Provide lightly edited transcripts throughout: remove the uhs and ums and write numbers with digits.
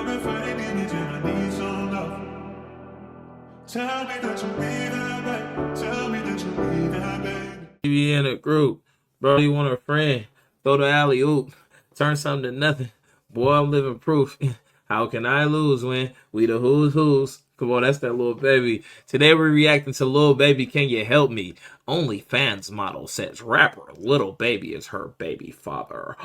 I've been fighting demons and I need some love. Tell me that you'll be that babe. Tell me that you'll be that baby. Be in a group, bro. You want a friend? Throw the alley oop, turn something to nothing. Boy, I'm living proof. How can I lose when we the who's? Come on, that's that little baby. Today we're reacting to Lil Baby. Can you help me? OnlyFans model says rapper Little Baby is her baby father.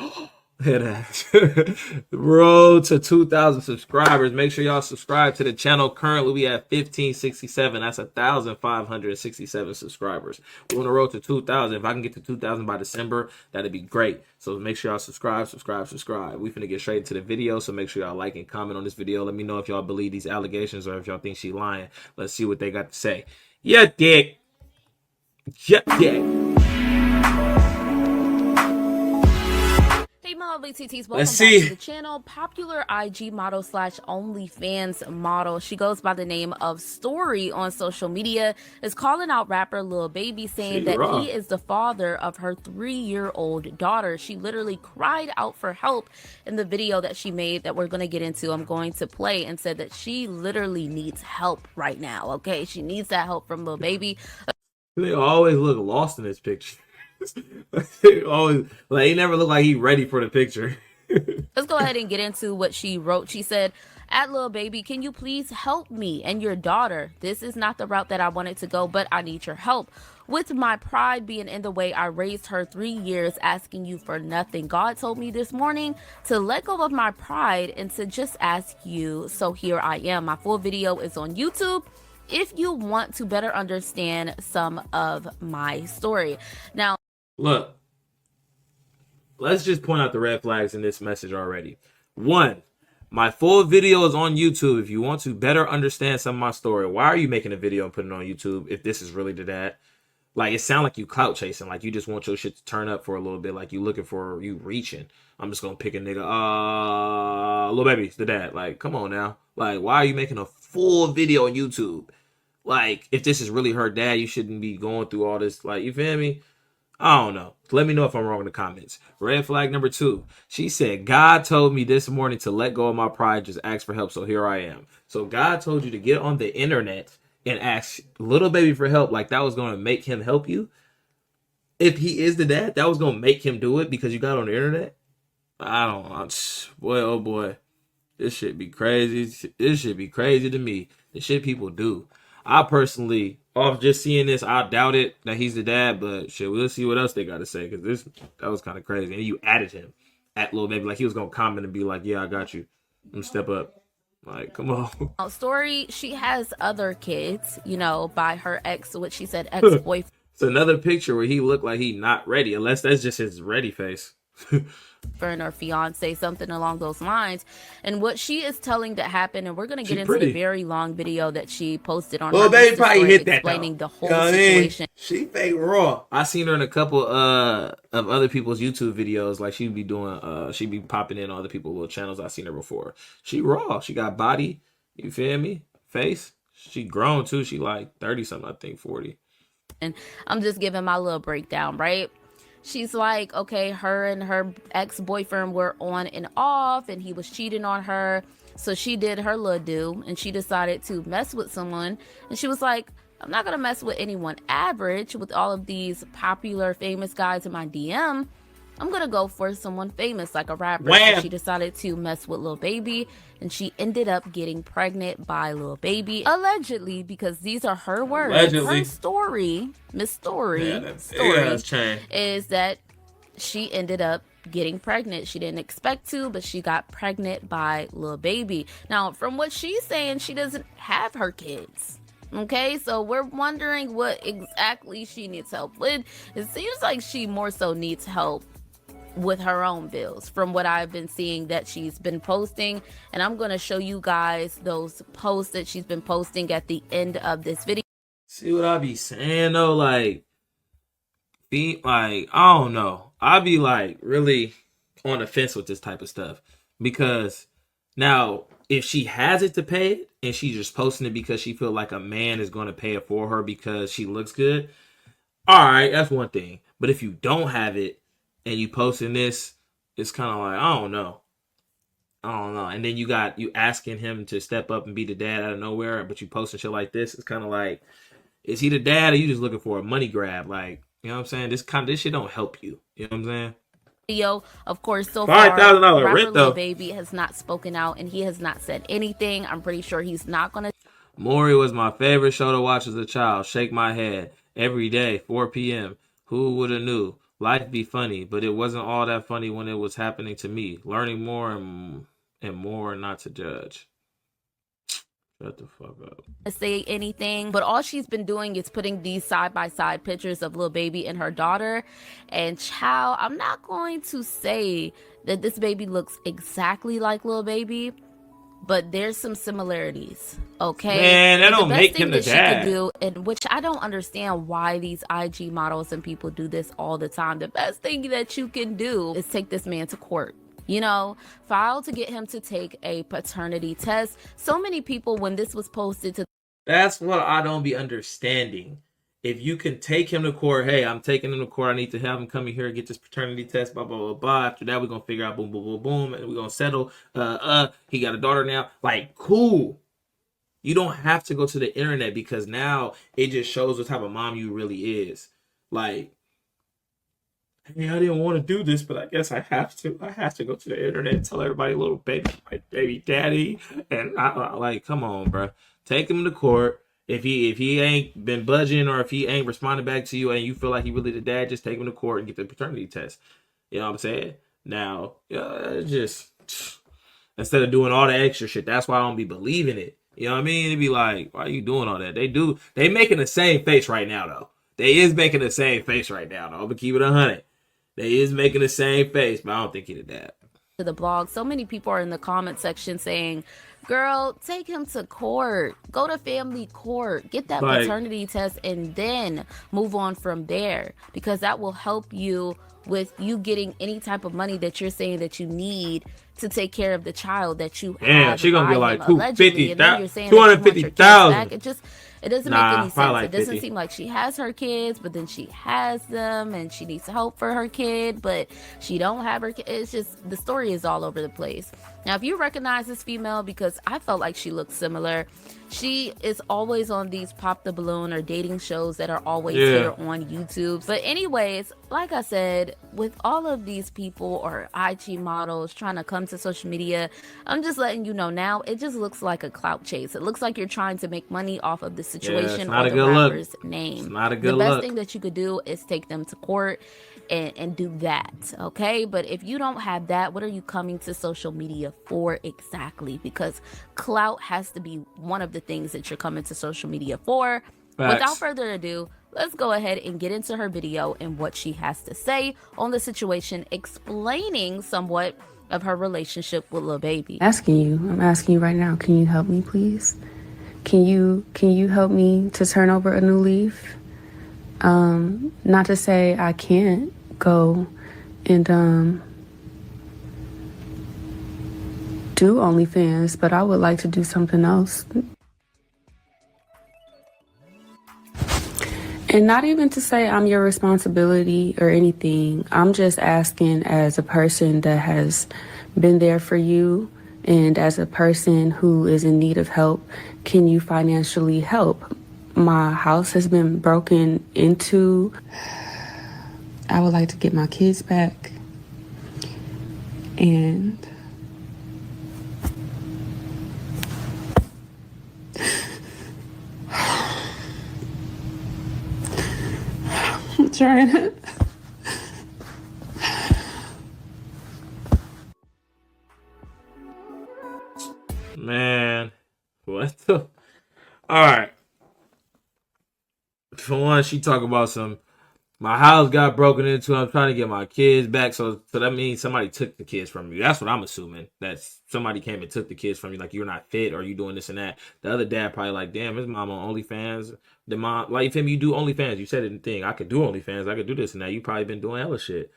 Road to 2,000 subscribers. Make sure y'all subscribe to the channel. Currently we have 1,567. That's 1,567 subscribers. We're on the road to 2,000. If I can get to 2,000 by December, that'd be great. So make sure y'all subscribe. We finna get straight into the video. So make sure y'all like and comment on this video. Let me know if y'all believe these allegations or if y'all think she lying. Let's see what they got to say. Yeah, dick. Yeah, dick. Hey, my lovely TTs, welcome Let's back see. to the channel. Popular IG model slash OnlyFans model, she goes by the name of Story on social media, is calling out rapper Lil Baby, saying that he is the father of her 3-year-old daughter. She literally cried out for help in the video that she made that we're going to get into. I'm going to play, and said that she literally needs help right now. Okay, she needs that help from Lil Baby. They always look lost in this picture. Always, like, he never looked like he ready for the picture. Let's go ahead and get into what she wrote. She said, "At Lil Baby, can you please help me and your daughter? This is not the route that I wanted to go, but I need your help. With my pride being in the way, I raised her 3 years asking you for nothing. God told me this morning to let go of my pride and to just ask you. So here I am. My full video is on YouTube if you want to better understand some of my story." Now, look, let's just point out the red flags in this message already. One, my full video is on YouTube if you want to better understand some of my story. Why are you making a video and putting it on YouTube if this is really to that? Like, it sounds like you clout chasing, like you just want your shit to turn up for a little bit, like you looking for, you reaching. I'm just gonna pick a nigga, Lil Baby's the dad. Like, come on now. Like, why are you making a full video on YouTube? Like, if this is really her dad, you shouldn't be going through all this. Like, you feel me? I don't know. Let me know if I'm wrong in the comments. Red flag number 2. She said, God told me this morning to let go of my pride, just ask for help, so here I am. So God told you to get on the internet and ask Little Baby for help, like that was going to make him help you? If he is the dad, that was going to make him do it because you got on the internet? I don't know. Boy, oh boy. This shit be crazy. This shit be crazy to me. The shit people do. I personally, off just seeing this, I doubt it that he's the dad, but shit, we'll see what else they got to say, because that was kind of crazy. And you added him at Lil Baby, like he was going to comment and be like, yeah, I got you. I'm gonna step up. Like, come on. Story, she has other kids, you know, by her ex, which she said ex-boyfriend. It's another picture where he looked like he not ready, unless that's just his ready face. Or fiance, something along those lines. And what she is telling that happened, and we're going to get into the very long video that she posted on her Baby probably story hit that, explaining the whole situation. situation. She fake raw. I seen her in a couple of other people's YouTube videos. Like, she'd be doing she'd be popping in other people's little channels. I seen her before. She raw. She got body. You feel me? Face. She grown too. She like 30 something, I think 40. And I'm just giving my little breakdown, right? She's like, okay, her and her ex-boyfriend were on and off, and he was cheating on her. So she did her little do, and she decided to mess with someone. And she was like, I'm not going to mess with anyone average with all of these popular, famous guys in my DM. I'm going to go for someone famous, like a rapper. So she decided to mess with Lil Baby, and she ended up getting pregnant by Lil Baby. Allegedly, because these are her words. Allegedly. Her story, Miss Story, is that she ended up getting pregnant. She didn't expect to, but she got pregnant by Lil Baby. Now, from what she's saying, she doesn't have her kids. Okay, so we're wondering what exactly she needs help with. It seems like she more so needs help with her own bills from what I've been seeing that she's been posting, and I'm going to show you guys those posts that she's been posting at the end of this video. See what I be saying though? Like, I don't know. I be like really on the fence with this type of stuff, because now if she has it to pay it and she's just posting it because she feel like a man is going to pay it for her because she looks good, all right, that's one thing. But if you don't have it and you posting this, it's kind of like, I don't know. I don't know. And then you asking him to step up and be the dad out of nowhere, but you posting shit like this. It's kind of like, is he the dad or you just looking for a money grab? Like, you know what I'm saying? This shit don't help you. You know what I'm saying? Video. Of course, so far, $5,000 rapper rent Lil though. Baby has not spoken out and he has not said anything. I'm pretty sure he's not gonna. Maury was my favorite show to watch as a child. Shake my head every day, 4 p.m. Who would have knew? Life be funny, but it wasn't all that funny when it was happening to me. Learning more and more not to judge. Shut the fuck up. Say anything, but all she's been doing is putting these side by side pictures of Lil Baby and her daughter. And child, I'm not going to say that this baby looks exactly like Lil Baby, but there's some similarities. Okay, Man, that and don't the best make thing him the that she could dad. do, and which I don't understand why these IG models and people do this all the time. The best thing that you can do is take this man to court. You know, file to get him to take a paternity test. So many people, when this was posted to That's what I don't be understanding. If you can take him to court, hey, I'm taking him to court. I need to have him come in here and get this paternity test, blah, blah, blah, blah. After that, we're going to figure out boom, boom, boom, boom. And we're going to settle. He got a daughter now. Like, cool. You don't have to go to the internet because now it just shows what type of mom you really is. Like, hey, I didn't want to do this, but I guess I have to. I have to go to the internet and tell everybody, little baby, my baby daddy. And I like, come on, bro. Take him to court. If he ain't been budging or if he ain't responding back to you and you feel like he really the dad, just take him to court and get the paternity test. You know what I'm saying? Now, just instead of doing all the extra shit, that's why I don't be believing it. You know what I mean? It'd be like, why are you doing all that? They making the same face right now though. They is making the same face right now though. But keep it 100. They is making the same face, but I don't think he did that. the blog, so many people are in the comment section saying, girl, take him to court, go to family court, get that Like, paternity test, and then move on from there, because that will help you with you getting any type of money that you're saying that you need to take care of the child that you damn, have she gonna by get like him allegedly, and then you're saying that you want your kids 250,000. back. It doesn't make Nah, any probably sense. like It doesn't 50. seem like she has her kids, but then she has them and she needs help for her kid, but she don't have her kid. It's just, the story is all over the place. Now, if you recognize this female, because I felt like she looked similar, she is always on these Pop the Balloon or dating shows that are always here on YouTube. But anyways, like I said, with all of these people or IG models trying to come to social media, I'm just letting you know now, it just looks like a clout chase. It looks like you're trying to make money off of the situation not or a the good look. rapper's name. It's not a The good best look. thing that you could do is take them to court and do that, okay? But if you don't have that, what are you coming to social media for exactly? Because clout has to be one of the things that you're coming to social media for. Facts. Without further ado, let's go ahead and get into her video and what she has to say on the situation, explaining somewhat of her relationship with Lil Baby. I'm asking you right now, can you help me, please? Can you help me to turn over a new leaf? Not to say I can't go and do OnlyFans, but I would like to do something else. And not even to say I'm your responsibility or anything. I'm just asking, as a person that has been there for you and as a person who is in need of help, can you financially help? My house has been broken into. I would like to get my kids back. And I'm trying to. Man, what the? All right. For one, she talk about my house got broken into. I'm trying to get my kids back. So that means somebody took the kids from you. That's what I'm assuming. That somebody came and took the kids from you. Like, you're not fit or you doing this and that. The other dad probably like, damn, his mom on OnlyFans. The mom, like, you do OnlyFans. You said it in the thing. I could do OnlyFans. I could do this and that. You probably been doing hella shit.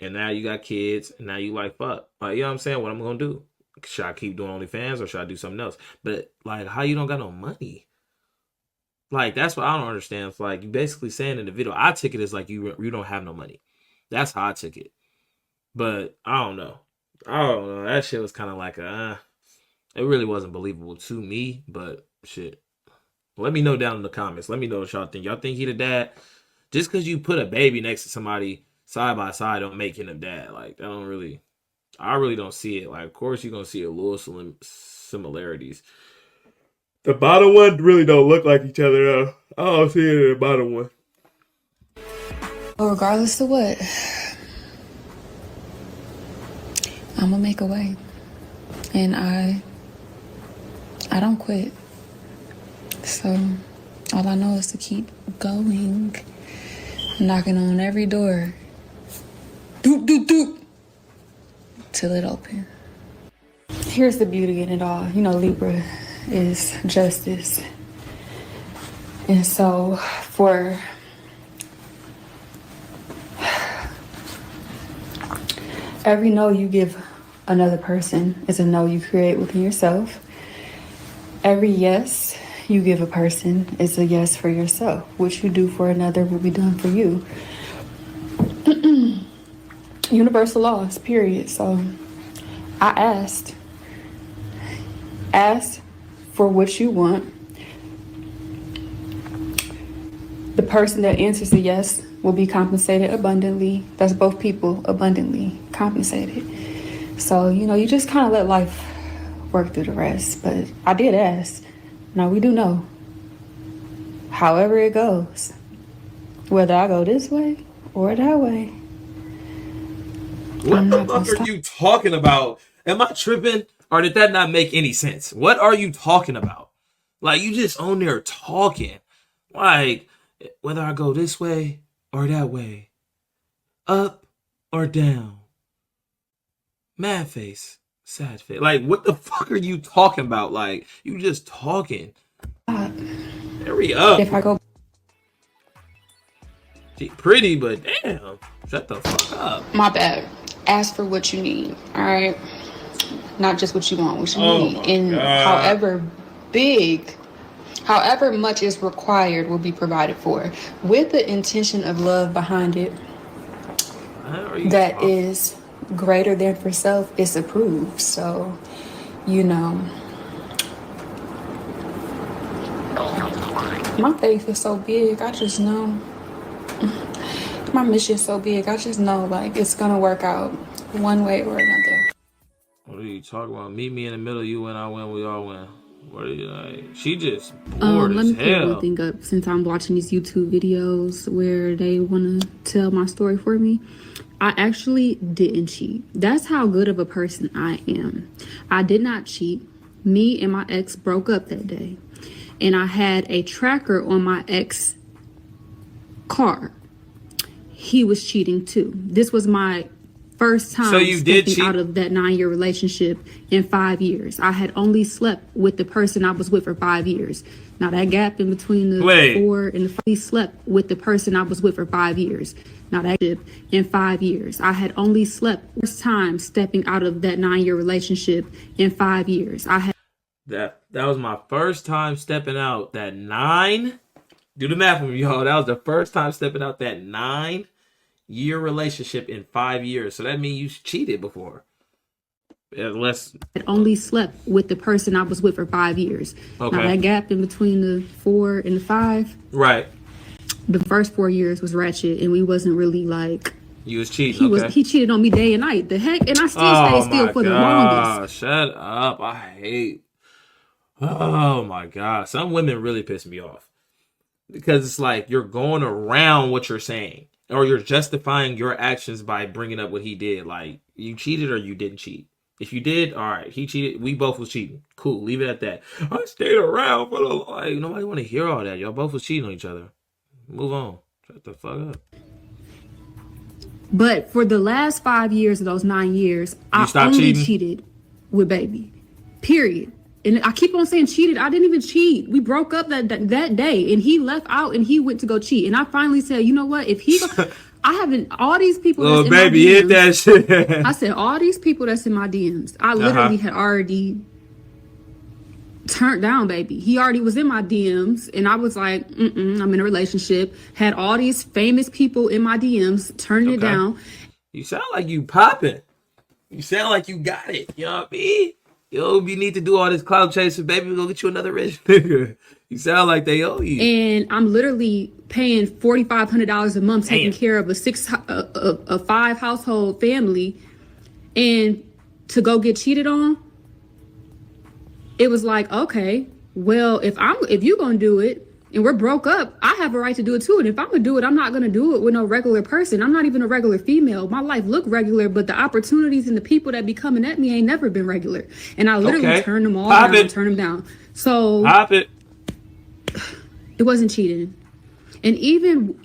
And now you got kids. And now you like, fuck. Like, you know what I'm saying? What I'm going to do? Should I keep doing OnlyFans or should I do something else? But, like, how you don't got no money? Like, that's what I don't understand. It's like, you basically saying in the video, I took it as like you don't have no money. That's how I took it. But I don't know. I don't know. That shit was kind of like it really wasn't believable to me, but shit. Let me know down in the comments. Let me know what y'all think. Y'all think he the dad? Just because you put a baby next to somebody side by side don't make him a dad. Like, I really don't see it. Like, of course you're going to see a little similarities. The bottom one really don't look like each other, though. I don't see it in the bottom one. Well, regardless of what, I'm gonna make a way. And I don't quit. So all I know is to keep going, knocking on every door. Doop, doop, doop. Till it opens. Here's the beauty in it all. You know, Libra is justice. And so for every no you give another person is a no you create within yourself. Every yes you give a person is a yes for yourself. What you do for another will be done for you. Universal laws, period. So I asked for what you want. The person that answers the yes will be compensated abundantly. That's both people abundantly compensated. So, you know, you just kind of let life work through the rest. But I did ask. Now we do know. However it goes, whether I go this way or that way. What the fuck are you talking about? Am I tripping? Or did that not make any sense? What are you talking about? Like, you just on there talking. Like, whether I go this way or that way. Up or down. Mad face. Sad face. Like, what the fuck are you talking about? Like, you just talking. Hurry up. If I go She pretty, but damn. Shut the fuck up. My bad. Ask for what you need, all right? Not just what you want, what you need. And however big, however much is required will be provided for. With the intention of love behind it, that is greater than for self, is approved. So, you know, my faith is so big, I just know. My mission is so big, I just know, like, it's gonna work out one way or another. What are you talking about? Meet me in the middle, you win, I win, we all win. What are you like? She just bored let as me clear hell. one thing up. Since I'm watching these YouTube videos where they want to tell my story for me, I actually didn't cheat. That's how good of a person I am. I did not cheat. Me and my ex broke up that day, and I had a tracker on my ex car. He was cheating too. This was my first time So you did stepping cheat? out of that 9-year relationship in 5 years. I had only slept with the person I was with for 5 years. Now that gap in between the 4 and the 5, slept with the person I was with for 5 years. Now that in 5 years, I had only slept first time stepping out of that 9-year relationship in 5 years. I had That was my first time stepping out that 9. Do the math with me, y'all. That was the first time stepping out that 9-year relationship in 5 years. So that means you cheated before. Unless had only slept with the person I was with for 5 years. Okay. Now that gap in between the 4 and the 5, right, the first 4 years was ratchet, and we wasn't really like. you was cheating. He cheated on me day and night. The heck, and I still stayed still for the longest. Shut up! I hate. Oh my god! Some women really piss me off because it's like you're going around what you're saying, or you're justifying your actions by bringing up what he did. Like, you cheated or you didn't cheat. If you did, all right, he cheated. We both was cheating. Cool, leave it at that. I stayed around for the like. Nobody want to hear all that. Y'all both was cheating on each other. Move on. Shut the fuck up. But for the last 5 years of those 9 years, I only cheated with baby. Period. And I keep on saying cheated. I didn't even cheat. We broke up that day, and he left out and he went to go cheat. And I finally said, you know what? If he, I haven't all these people. Little that's in baby, my DMs, hit that shit. I said all these people that's in my DMs. I literally had already turned down baby. He already was in my DMs, and I was like, I'm in a relationship. Had all these famous people in my DMs, turning it down. You sound like you popping. You sound like you got it. You know what I mean? Yo, you need to do all this cloud chasing, baby. We're gonna get you another rich nigga. You sound like they owe you. And I'm literally paying $4,500 a month taking care of a 5 household family, and to go get cheated on. It was like, okay, well, if you're gonna do it and we're broke up, I have a right to do it too. And if I'm gonna do it, I'm not gonna do it with no regular person. I'm not even a regular female. My life look regular, but the opportunities and the people that be coming at me ain't never been regular. And I literally turn them all down, turn them down. So it wasn't cheating. And even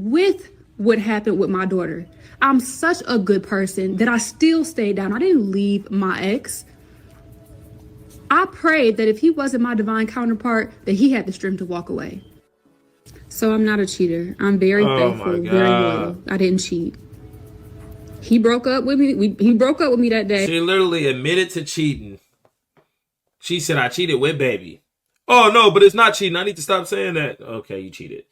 with what happened with my daughter, I'm such a good person that I still stayed down. I didn't leave my ex. I prayed that if he wasn't my divine counterpart, that he had the strength to walk away. So I'm not a cheater. I'm very faithful, very loyal. I didn't cheat. He broke up with me. He broke up with me that day. She literally admitted to cheating. She said, I cheated with baby. Oh, no, but it's not cheating. I need to stop saying that. Okay, you cheated.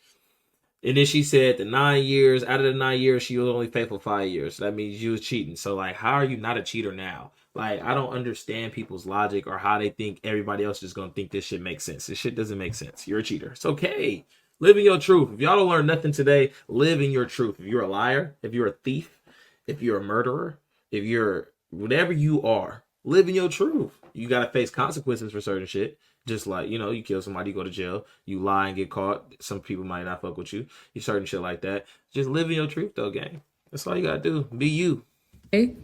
And then she said the 9 years, out of the 9 years, she was only faithful 5 years. So that means you was cheating. So, like, how are you not a cheater now? Like, I don't understand people's logic or how they think everybody else is going to think this shit makes sense. This shit doesn't make sense. You're a cheater. It's okay. Live in your truth. If y'all don't learn nothing today, live in your truth. If you're a liar, if you're a thief, if you're a murderer, if you're whatever you are, live in your truth. You got to face consequences for certain shit. Just like, you know, you kill somebody, you go to jail, you lie and get caught. Some people might not fuck with you. You certain shit like that. Just live in your truth, though, gang. That's all you got to do. Be you. It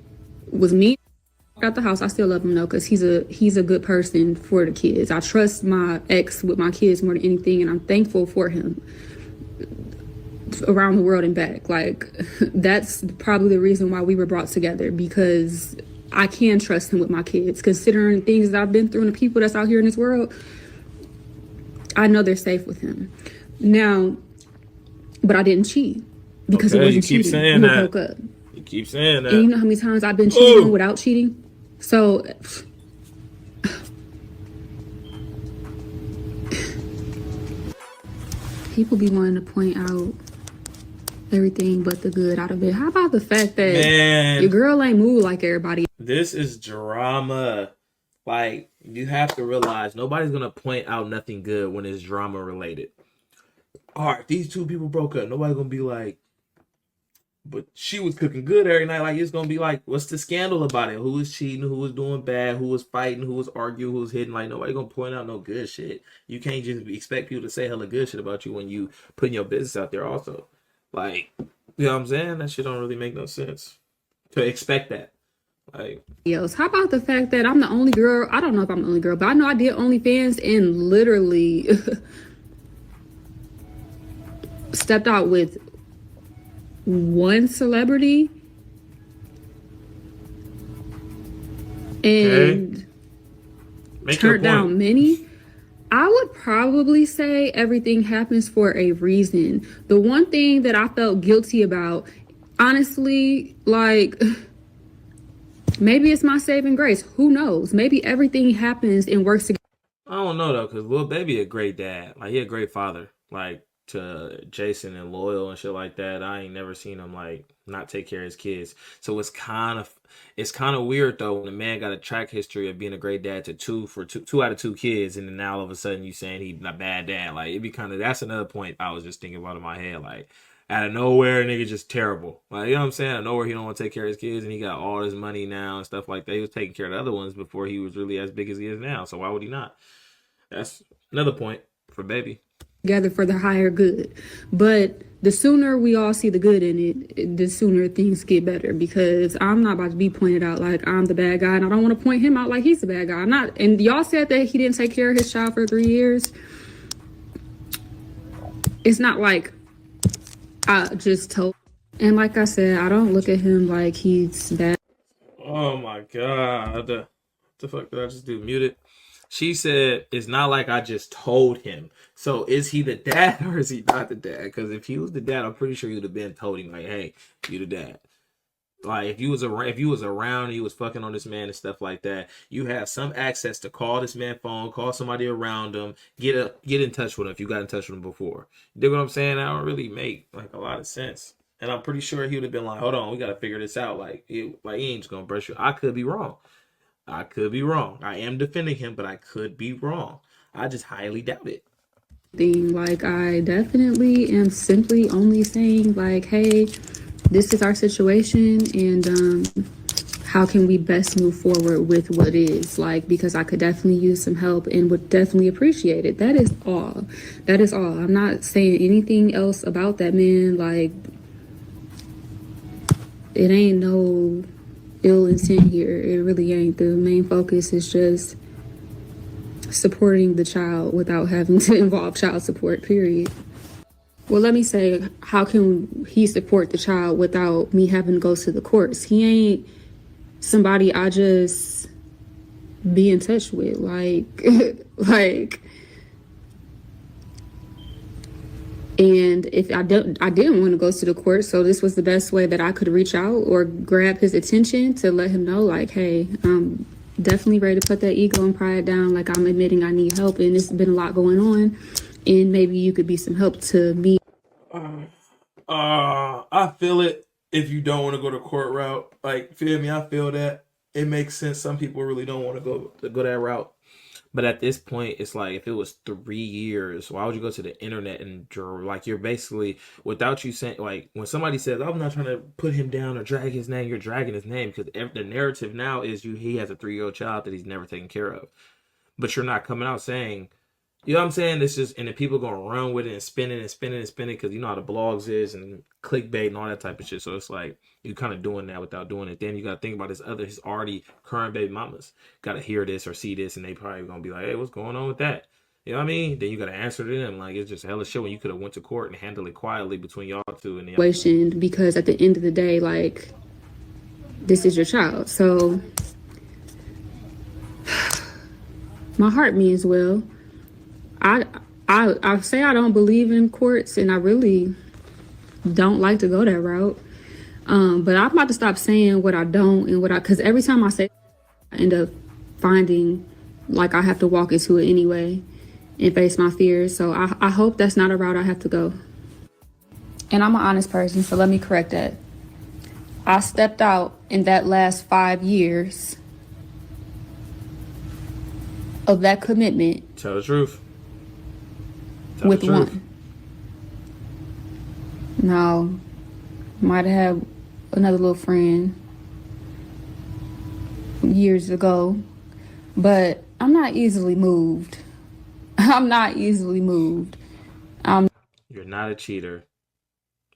was me. Out the house. I still love him though, because he's a good person for the kids. I trust my ex with my kids more than anything, and I'm thankful for him around the world and back. Like, that's probably the reason why we were brought together, because I can trust him with my kids. Considering things that I've been through and the people that's out here in this world, I know they're safe with him. Now, but I didn't cheat because it wasn't cheating. You keep saying that. Broke up. You keep saying that. And you know how many times I've been cheating on without cheating? So people be wanting to point out everything but the good out of it. How about the fact that your girl ain't move like everybody? This is drama. Like, you have to realize nobody's going to point out nothing good when it's drama related. All right, these two people broke up. Nobody's going to be like, but she was cooking good every night. Like, it's going to be like, what's the scandal about it? Who was cheating? Who was doing bad? Who was fighting? Who was arguing? Who was hitting? Like, nobody going to point out no good shit. You can't just expect people to say hella good shit about you when you putting your business out there also. Like, you know what I'm saying? That shit don't really make no sense to expect that. Like, how about the fact that I'm the only girl? I don't know if I'm the only girl, but I know I did OnlyFans and literally stepped out with one celebrity and turned down many. I would probably say everything happens for a reason. The one thing that I felt guilty about, honestly, like, maybe it's my saving grace. Who knows? Maybe everything happens and works together. I don't know though, because Lil Baby a great dad. Like, he a great father. Like, to Jason and Loyal and shit like that. I ain't never seen him like not take care of his kids. So it's kind of weird though when a man got a track history of being a great dad to two out of two kids, and then now all of a sudden you saying he's a bad dad. Like, it'd be kind of, that's another point I was just thinking about in my head. Like, out of nowhere, nigga just terrible. Like, you know what I'm saying? Out of nowhere, he don't want to take care of his kids, and he got all his money now and stuff like that. He was taking care of the other ones before he was really as big as he is now. So why would he not? That's another point for Baby. Together for the higher good. But the sooner we all see the good in it, the sooner things get better, because I'm not about to be pointed out like I'm the bad guy, and I don't want to point him out like he's the bad guy. I'm not. And y'all said that he didn't take care of his child for 3 years. It's not like I just told. And like I said, I don't look at him like he's bad. Oh my God. The fuck did I just do? Mute it. She said, it's not like I just told him. So is he the dad or is he not the dad? Because if he was the dad, I'm pretty sure he would have been told him, like, hey, you the dad. Like, if you was around and you was fucking on this man and stuff like that, you have some access to call this man phone, call somebody around him, get in touch with him if you got in touch with him before. You dig what I'm saying? That don't really make like a lot of sense. And I'm pretty sure he would have been like, hold on, we got to figure this out. He ain't just going to brush you. I could be wrong. I could be wrong. I am defending him, but I could be wrong. I just highly doubt it. Like, I definitely am simply only saying, like, hey, this is our situation, and how can we best move forward with what is, like, because I could definitely use some help and would definitely appreciate it. That is all. That is all. I'm not saying anything else about that man. Like, it ain't no ill intent here. It really ain't. The main focus is just supporting the child without having to involve child support, period. Well, let me say, how can he support the child without me having to go to the courts? He ain't somebody I just be in touch with, like, and if I didn't want to go to the court, so this was the best way that I could reach out or grab his attention to let him know, like, hey, I'm definitely ready to put that ego and pride down. Like, I'm admitting I need help, and there's been a lot going on, and maybe you could be some help to me. I feel it. If you don't want to go the court route, like, feel me, I feel that. It makes sense. Some people really don't want to go that route. But at this point, it's like, if it was 3 years, why would you go to the internet and like, you're basically, without you saying, like, when somebody says, I'm not trying to put him down or drag his name, you're dragging his name, because the narrative now is he has a 3-year-old child that he's never taken care of. But you're not coming out saying, you know what I'm saying? It's just, and then people going to run with it and spin it and spin it and spin it, because you know how the blogs is and clickbait and all that type of shit. So it's like, you're kind of doing that without doing it. Then you got to think about his already current baby mamas. Got to hear this or see this, and they probably going to be like, hey, what's going on with that? You know what I mean? Then you got to answer to them. Like, it's just hella shit when you could have went to court and handled it quietly between y'all two. And Because at the end of the day, like, this is your child. So my heart means well. I say I don't believe in courts, and I really don't like to go that route. But I'm about to stop saying what I don't and because every time I say, I end up finding like I have to walk into it anyway and face my fears. So I hope that's not a route I have to go. And I'm an honest person, so let me correct that. I stepped out in that last 5 years of that commitment. Tell the truth. With one. Now, might have had another little friend years ago, but I'm not easily moved. I'm not easily moved. You're not a cheater,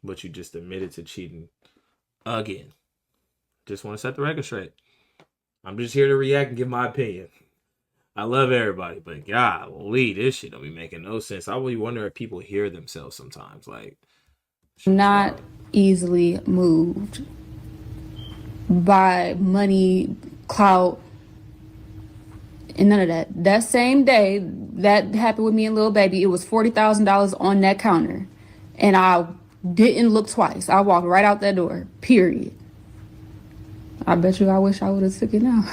but you just admitted to cheating again. Just want to set the record straight. I'm just here to react and give my opinion. I love everybody, but golly, this shit don't be making no sense. I really wonder if people hear themselves sometimes. Like, not easily moved by money, clout, and none of that. That same day that happened with me and Lil Baby, it was $40,000 on that counter, and I didn't look twice. I walked right out that door. Period. I bet you I wish I would have took it now.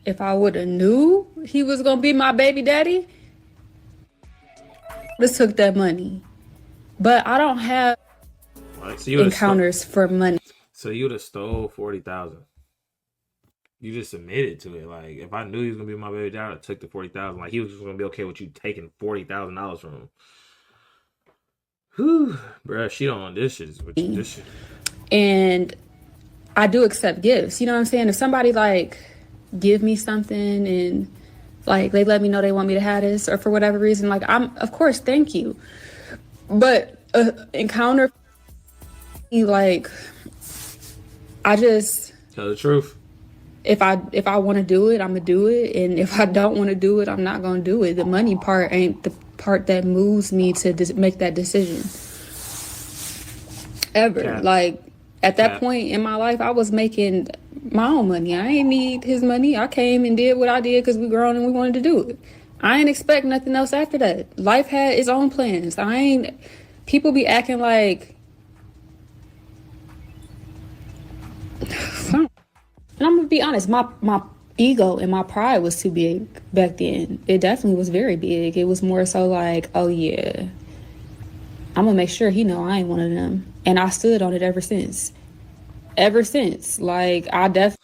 If I would have knew he was going to be my baby daddy, I just took that money. But I don't have encounters for money. So you would have stole $40,000. You just admitted to it. Like, if I knew he was going to be my baby daddy, I took the $40,000. Like, he was just going to be okay with you taking $40,000 from him. Whew. Bruh, she don't want this shit. This shit. And I do accept gifts. You know what I'm saying? If somebody, like, give me something and like they let me know they want me to have this or for whatever reason, like, I'm of course, thank you. But encounter, like, I just tell the truth. If I want to do it, I'm gonna do it, and if I don't want to do it, I'm not gonna do it. The money part ain't the part that moves me to make that decision ever. Yeah. Like, at that point in my life, I was making my own money. I ain't need his money. I came and did what I did because we grown and we wanted to do it. I ain't expect nothing else after that. Life had its own plans. People be acting like, and I'm gonna be honest, my ego and my pride was too big back then. It definitely was very big. It was more so like, oh yeah, I'm gonna make sure he know I ain't one of them. And I stood on it ever since. Ever since. Like, I definitely.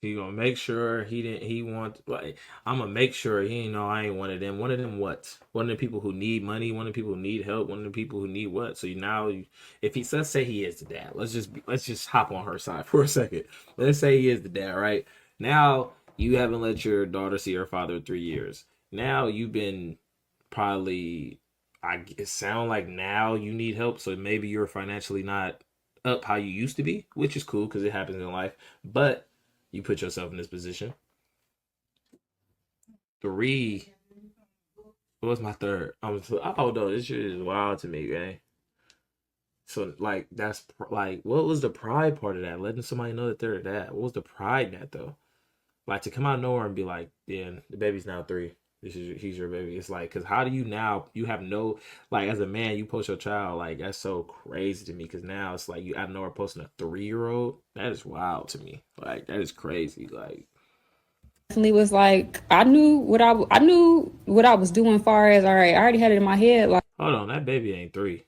He gonna make sure I'm gonna make sure he ain't know I ain't one of them. One of them what? One of the people who need money, one of the people who need help, one of the people who need what? So if let's say he is the dad, let's just hop on her side for a second. Let's say he is the dad, right? Now you haven't let your daughter see her father in 3 years. Now you've been probably, it sound like now you need help, so maybe you're financially not up how you used to be, which is cool because it happens in life, but you put yourself in this position. 3. What was my third? Oh no, this shit is wild to me, man. So like that's like, what was the pride part of that? Letting somebody know that they're that. What was the pride in that though? Like to come out of nowhere and be like, yeah, the baby's now 3. He's your baby. It's like, because how do you now? You have no, like, as a man, you post your child, like that's so crazy to me. Because now it's like you out of nowhere posting a 3-year-old. That is wild to me. Like that is crazy. Like Definitely was like, I knew what I was doing. Far as, all right, I already had it in my head. Like, hold on, that baby ain't 3.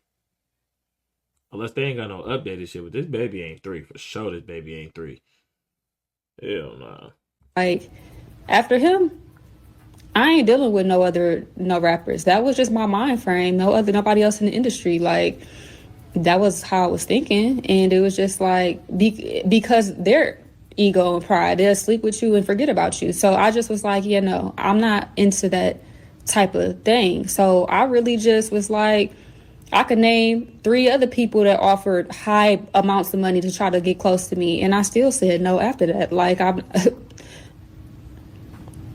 Unless they ain't got no updated shit, but this baby ain't 3 for sure. This baby ain't 3. Hell no. like after him, I ain't dealing with no rappers. That was just my mind frame. Nobody else in the industry. Like, that was how I was thinking, and it was just like because their ego and pride, they'll sleep with you and forget about you. So I just was like, yeah, no, I'm not into that type of thing. So I really just was like, I could name 3 other people that offered high amounts of money to try to get close to me, and I still said no after that. Like, I'm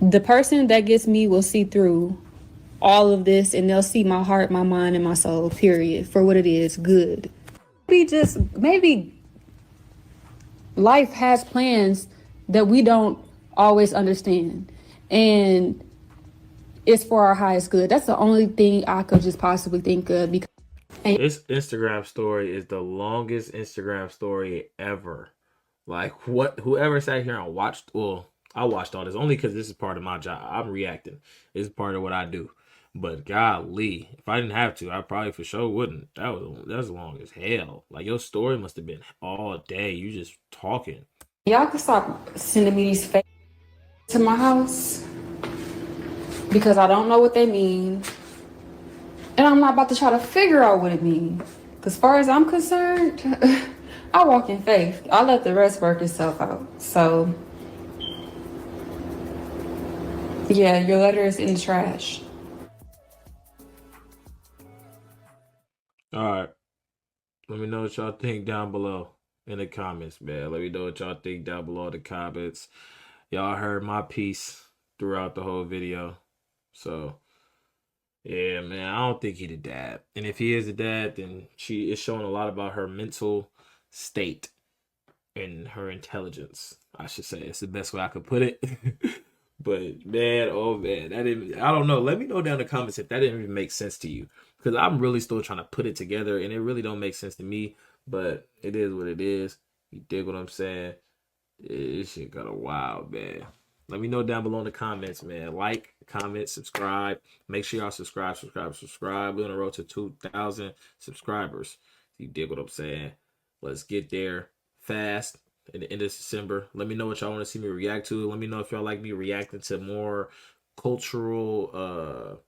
the person that gets me will see through all of this, and they'll see my heart, my mind, and my soul, period, for what it is, good. Maybe life has plans that we don't always understand, and it's for our highest good. That's the only thing I could just possibly think of. Because this Instagram story is the longest Instagram story ever. Like, what? Whoever sat here and watched, well, I watched all this only because this is part of my job. I'm reacting. This is part of what I do. But golly, if I didn't have to, I probably for sure wouldn't. That's long as hell. Like, your story must have been all day. You just talking. y'all can stop sending me these fakes to my house because I don't know what they mean. And I'm not about to try to figure out what it means. As far as I'm concerned, I walk in faith. I let the rest work itself out. So, yeah, your letter is in the trash. All right. Let me know what y'all think down below in the comments, man. Let me know what y'all think down below in the comments. Y'all heard my piece throughout the whole video. So, yeah, man, I don't think he the dad. And if he is the dad, then she is showing a lot about her mental state and her intelligence, I should say. It's the best way I could put it. But man, oh man, I don't know. Let me know down in the comments if that didn't even make sense to you. Because I'm really still trying to put it together and it really don't make sense to me. But it is what it is. You dig what I'm saying? This shit got a wild, man. Let me know down below in the comments, man. Like, comment, subscribe. Make sure y'all subscribe. We're on the road to 2,000 subscribers. You dig what I'm saying? Let's get there fast in the end of December. Let me know what y'all want to see me react to. Let me know if y'all like me reacting to more cultural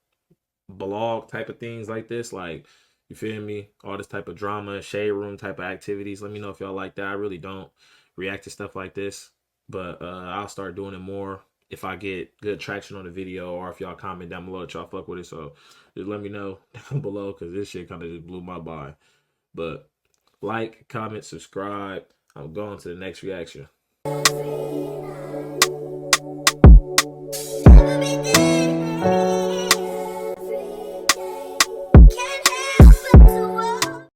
blog type of things like this. Like, you feel me? All this type of drama, shade room type of activities. Let me know if y'all like that. I really don't react to stuff like this, but I'll start doing it more if I get good traction on the video, or if y'all comment down below that y'all fuck with it. So just let me know down below, because this shit kind of just blew my mind. But like, comment, subscribe. I'm going to the next reaction.